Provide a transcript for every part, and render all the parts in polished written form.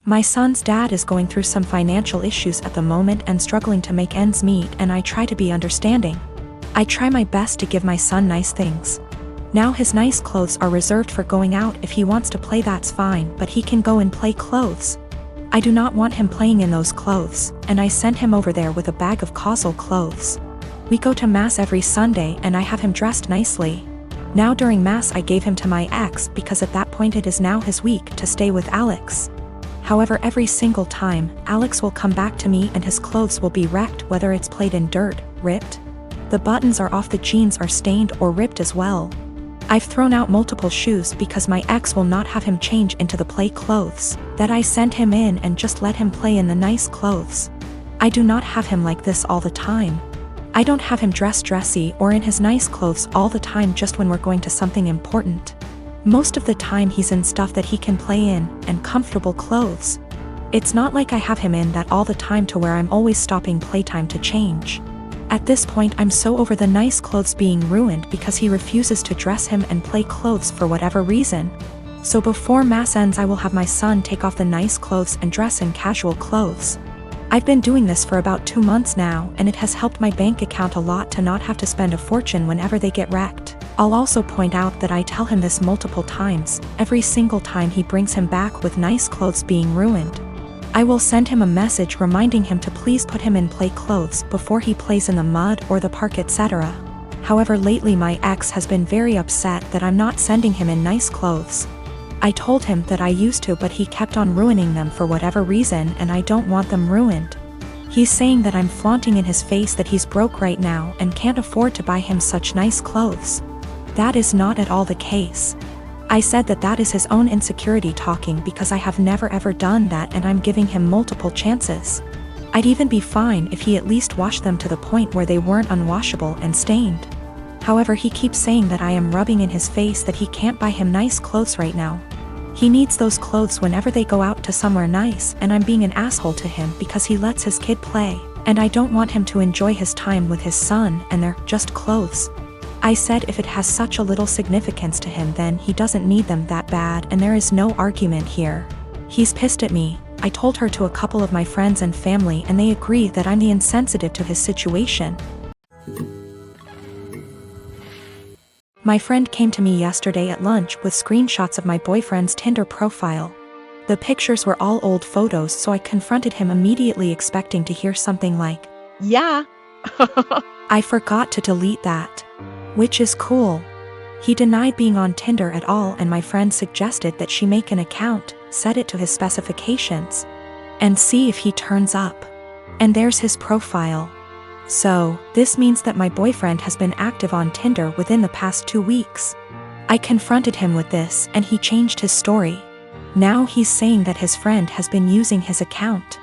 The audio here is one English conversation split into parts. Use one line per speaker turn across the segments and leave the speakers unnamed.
My son's dad is going through some financial issues at the moment and struggling to make ends meet, and I try to be understanding. I try my best to give my son nice things. Now his nice clothes are reserved for going out. If he wants to play, that's fine, but he can go and play clothes. I do not want him playing in those clothes, and I send him over there with a bag of causal clothes. We go to mass every Sunday and I have him dressed nicely. Now during mass I gave him to my ex because at that point it is now his week to stay with Alex. However, every single time, Alex will come back to me and his clothes will be wrecked, whether it's played in dirt, ripped. The buttons are off, the jeans are stained or ripped as well. I've thrown out multiple shoes because my ex will not have him change into the play clothes, that I send him in and just let him play in the nice clothes. I do not have him like this all the time. I don't have him dressed dressy or in his nice clothes all the time, just when we're going to something important. Most of the time he's in stuff that he can play in, and comfortable clothes. It's not like I have him in that all the time to where I'm always stopping playtime to change. At this point I'm so over the nice clothes being ruined because he refuses to dress him and play clothes for whatever reason. So before mass ends I will have my son take off the nice clothes and dress in casual clothes. I've been doing this for about 2 months now, and it has helped my bank account a lot to not have to spend a fortune whenever they get wrecked. I'll also point out that I tell him this multiple times, every single time he brings him back with nice clothes being ruined. I will send him a message reminding him to please put him in play clothes before he plays in the mud or the park, etc. However, lately my ex has been very upset that I'm not sending him in nice clothes. I told him that I used to, but he kept on ruining them for whatever reason, and I don't want them ruined. He's saying that I'm flaunting in his face that he's broke right now and can't afford to buy him such nice clothes. That is not at all the case. I said that that is his own insecurity talking because I have never ever done that, and I'm giving him multiple chances. I'd even be fine if he at least washed them to the point where they weren't unwashable and stained. However, he keeps saying that I am rubbing in his face that he can't buy him nice clothes right now. He needs those clothes whenever they go out to somewhere nice, and I'm being an asshole to him because he lets his kid play, and I don't want him to enjoy his time with his son and they're just clothes. I said if it has such a little significance to him then he doesn't need them that bad, and there is no argument here. He's pissed at me. I told her to a couple of my friends and family and they agree that I'm the insensitive to his situation. My friend came to me yesterday at lunch with screenshots of my boyfriend's Tinder profile. The pictures were all old photos, so I confronted him immediately, expecting to hear something like,
"Yeah."
I forgot to delete that. Which is cool. He denied being on Tinder at all, and my friend suggested that she make an account, set it to his specifications, and see if he turns up. And there's his profile. So, this means that my boyfriend has been active on Tinder within the past 2 weeks. I confronted him with this and he changed his story. Now he's saying that his friend has been using his account.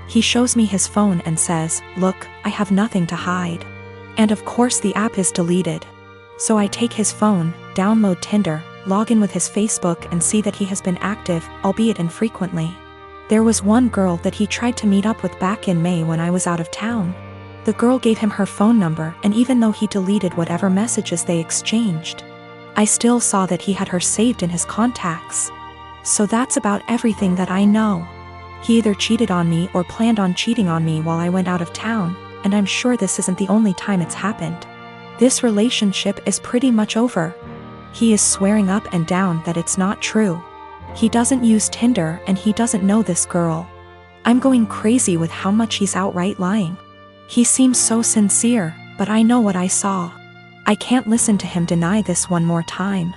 He shows me his phone and says, "Look, I have nothing to hide." And of course the app is deleted. So I take his phone, download Tinder, log in with his Facebook and see that he has been active, albeit infrequently. There was one girl that he tried to meet up with back in May when I was out of town. The girl gave him her phone number, and even though he deleted whatever messages they exchanged, I still saw that he had her saved in his contacts. So that's about everything that I know. He either cheated on me or planned on cheating on me while I went out of town, and I'm sure this isn't the only time it's happened. This relationship is pretty much over. He is swearing up and down that it's not true. He doesn't use Tinder and he doesn't know this girl. I'm going crazy with how much he's outright lying. He seems so sincere, but I know what I saw. I can't listen to him deny this one more time.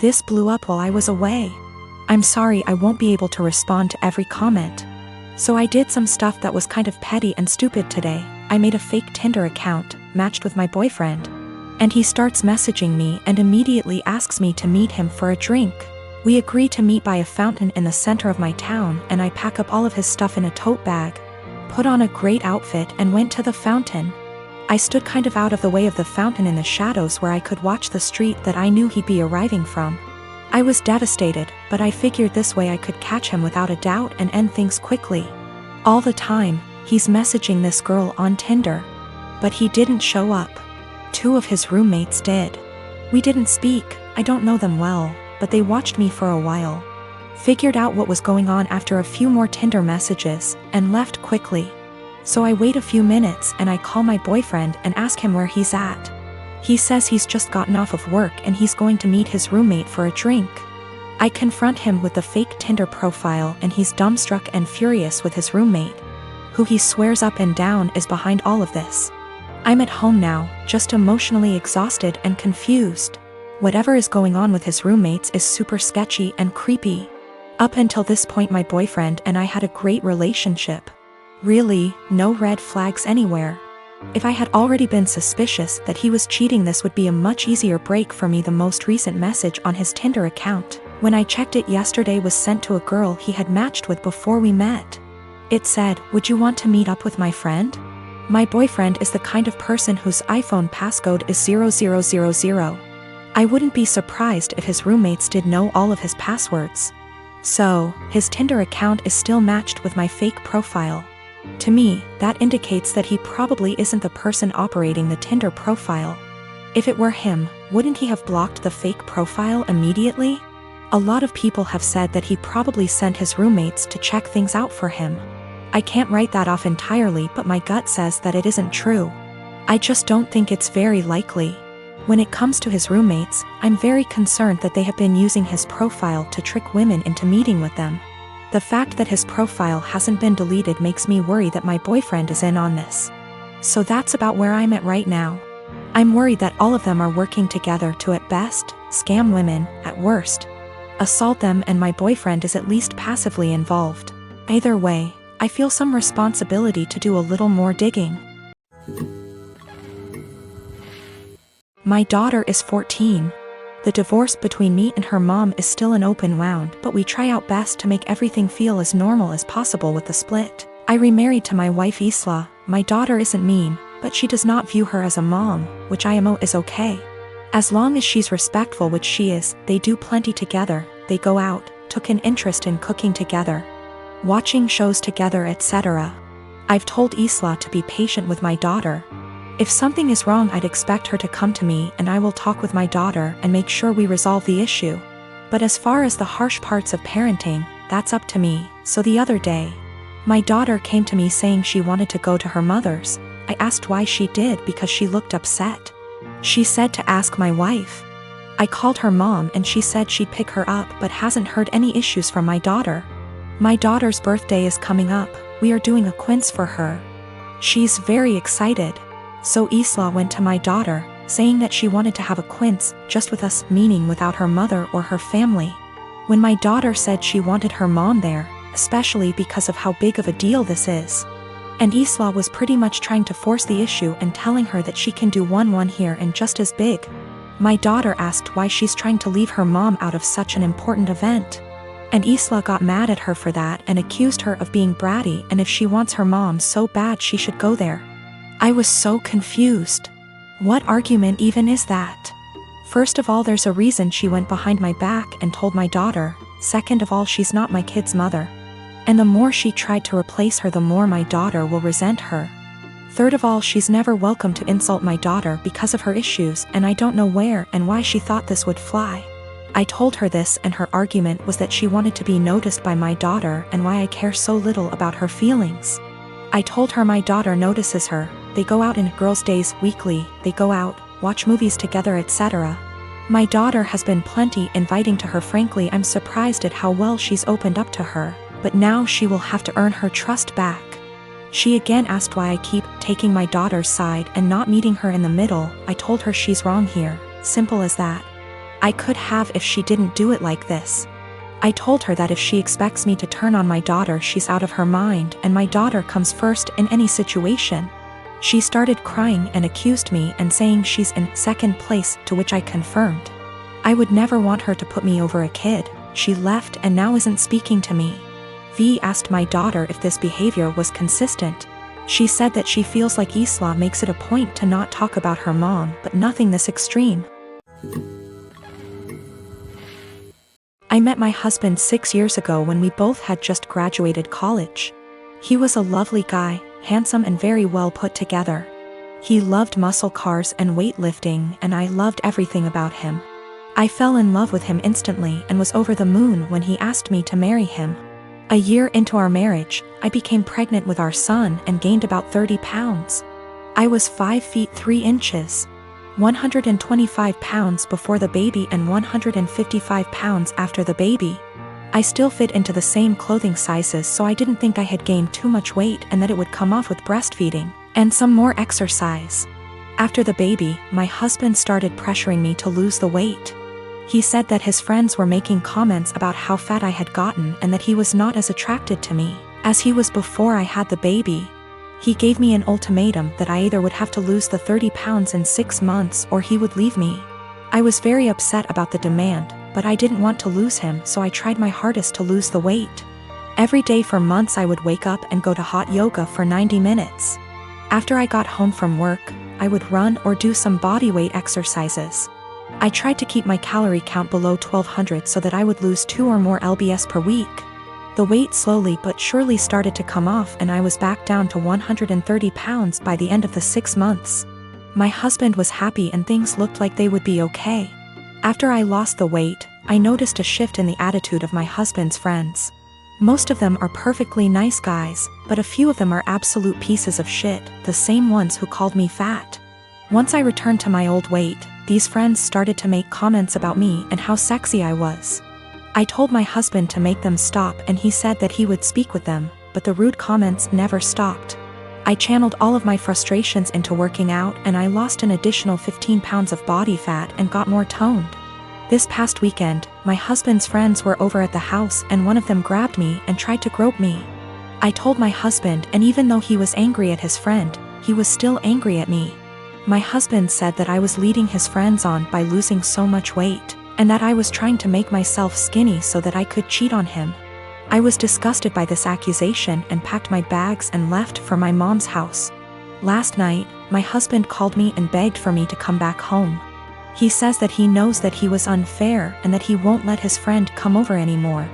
This blew up while I was away. I'm sorry, I won't be able to respond to every comment. So I did some stuff that was kind of petty and stupid today. I made a fake Tinder account, matched with my boyfriend. And he starts messaging me and immediately asks me to meet him for a drink. We agree to meet by a fountain in the center of my town, and I pack up all of his stuff in a tote bag, put on a great outfit and went to the fountain. I stood kind of out of the way of the fountain in the shadows where I could watch the street that I knew he'd be arriving from. I was devastated, but I figured this way I could catch him without a doubt and end things quickly. All the time, he's messaging this girl on Tinder. But he didn't show up. 2 of his roommates did. We didn't speak, I don't know them well, but they watched me for a while. Figured out what was going on after a few more Tinder messages, and left quickly. So I wait a few minutes and I call my boyfriend and ask him where he's at. He says he's just gotten off of work and he's going to meet his roommate for a drink. I confront him with the fake Tinder profile and he's dumbstruck and furious with his roommate, who he swears up and down is behind all of this. I'm at home now, just emotionally exhausted and confused. Whatever is going on with his roommates is super sketchy and creepy. Up until this point my boyfriend and I had a great relationship. Really, no red flags anywhere. If I had already been suspicious that he was cheating, this would be a much easier break for me. The most recent message on his Tinder account, when I checked it yesterday, was sent to a girl he had matched with before we met. It said, "Would you want to meet up with my friend?" My boyfriend is the kind of person whose iPhone passcode is 0000. I wouldn't be surprised if his roommates did know all of his passwords. So, his Tinder account is still matched with my fake profile. To me, that indicates that he probably isn't the person operating the Tinder profile. If it were him, wouldn't he have blocked the fake profile immediately? A lot of people have said that he probably sent his roommates to check things out for him. I can't write that off entirely, but my gut says that it isn't true. I just don't think it's very likely. When it comes to his roommates, I'm very concerned that they have been using his profile to trick women into meeting with them. The fact that his profile hasn't been deleted makes me worry that my boyfriend is in on this. So that's about where I'm at right now. I'm worried that all of them are working together to, at best, scam women, at worst, assault them, and my boyfriend is at least passively involved. Either way, I feel some responsibility to do a little more digging. My daughter is 14. The divorce between me and her mom is still an open wound, but we try our best to make everything feel as normal as possible with the split. I remarried to my wife Isla. My daughter isn't mean, but she does not view her as a mom, which is okay. As long as she's respectful, which she is, they do plenty together, they go out, took an interest in cooking together, watching shows together, etc. I've told Isla to be patient with my daughter. If something is wrong, I'd expect her to come to me and I will talk with my daughter and make sure we resolve the issue. But as far as the harsh parts of parenting, that's up to me. So the other day, my daughter came to me saying she wanted to go to her mother's. I asked why she did because she looked upset. She said to ask my wife. I called her mom and she said she'd pick her up but hasn't heard any issues from my daughter. My daughter's birthday is coming up. We are doing a quiz for her. She's very excited. So Isla went to my daughter, saying that she wanted to have a quiz just with us, meaning without her mother or her family. When my daughter said she wanted her mom there, especially because of how big of a deal this is. And Isla was pretty much trying to force the issue and telling her that she can do one here and just as big. My daughter asked why she's trying to leave her mom out of such an important event. And Isla got mad at her for that and accused her of being bratty, and if she wants her mom so bad she should go there. I was so confused. What argument even is that? First of all, there's a reason she went behind my back and told my daughter. Second of all, she's not my kid's mother. And the more she tried to replace her, the more my daughter will resent her. Third of all, she's never welcome to insult my daughter because of her issues, and I don't know where and why she thought this would fly. I told her this, and her argument was that she wanted to be noticed by my daughter and why I care so little about her feelings. I told her my daughter notices her. They go out in girls' days weekly, they go out, watch movies together, etc. My daughter has been plenty inviting to her. Frankly, I'm surprised at how well she's opened up to her, but now she will have to earn her trust back. She again asked why I keep taking my daughter's side and not meeting her in the middle. I told her she's wrong here, simple as that. I could have if she didn't do it like this. I told her that if she expects me to turn on my daughter, she's out of her mind, and my daughter comes first in any situation. She started crying and accused me and saying she's in second place, to which I confirmed. I would never want her to put me over a kid. She left and now isn't speaking to me. V asked my daughter if this behavior was consistent. She said that she feels like Isla makes it a point to not talk about her mom, but nothing this extreme. I met my husband 6 years ago when we both had just graduated college. He was a lovely guy, handsome and very well put together. He loved muscle cars and weightlifting, and I loved everything about him. I fell in love with him instantly and was over the moon when he asked me to marry him. A year into our marriage, I became pregnant with our son and gained about 30 pounds. I was 5 feet 3 inches, 125 pounds before the baby and 155 pounds after the baby. I still fit into the same clothing sizes, so I didn't think I had gained too much weight and that it would come off with breastfeeding and some more exercise. After the baby, my husband started pressuring me to lose the weight. He said that his friends were making comments about how fat I had gotten and that he was not as attracted to me as he was before I had the baby. He gave me an ultimatum that I either would have to lose the 30 pounds in 6 months or he would leave me. I was very upset about the demand, but I didn't want to lose him, so I tried my hardest to lose the weight. Every day for months I would wake up and go to hot yoga for 90 minutes. After I got home from work, I would run or do some bodyweight exercises. I tried to keep my calorie count below 1200 so that I would lose 2 or more lbs per week. The weight slowly but surely started to come off and I was back down to 130 pounds by the end of the 6 months. My husband was happy and things looked like they would be okay. After I lost the weight, I noticed a shift in the attitude of my husband's friends. Most of them are perfectly nice guys, but a few of them are absolute pieces of shit, the same ones who called me fat. Once I returned to my old weight, these friends started to make comments about me and how sexy I was. I told my husband to make them stop and he said that he would speak with them, but the rude comments never stopped. I channeled all of my frustrations into working out and I lost an additional 15 pounds of body fat and got more toned. This past weekend, my husband's friends were over at the house and one of them grabbed me and tried to grope me. I told my husband, and even though he was angry at his friend, he was still angry at me. My husband said that I was leading his friends on by losing so much weight, and that I was trying to make myself skinny so that I could cheat on him. I was disgusted by this accusation and packed my bags and left for my mom's house. Last night, my husband called me and begged for me to come back home. He says that he knows that he was unfair and that he won't let his friend come over anymore.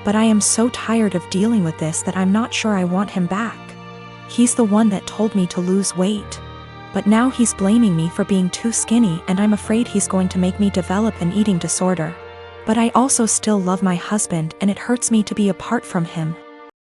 But I am so tired of dealing with this that I'm not sure I want him back. He's the one that told me to lose weight. But now he's blaming me for being too skinny and I'm afraid he's going to make me develop an eating disorder. But I also still love my husband and it hurts me to be apart from him.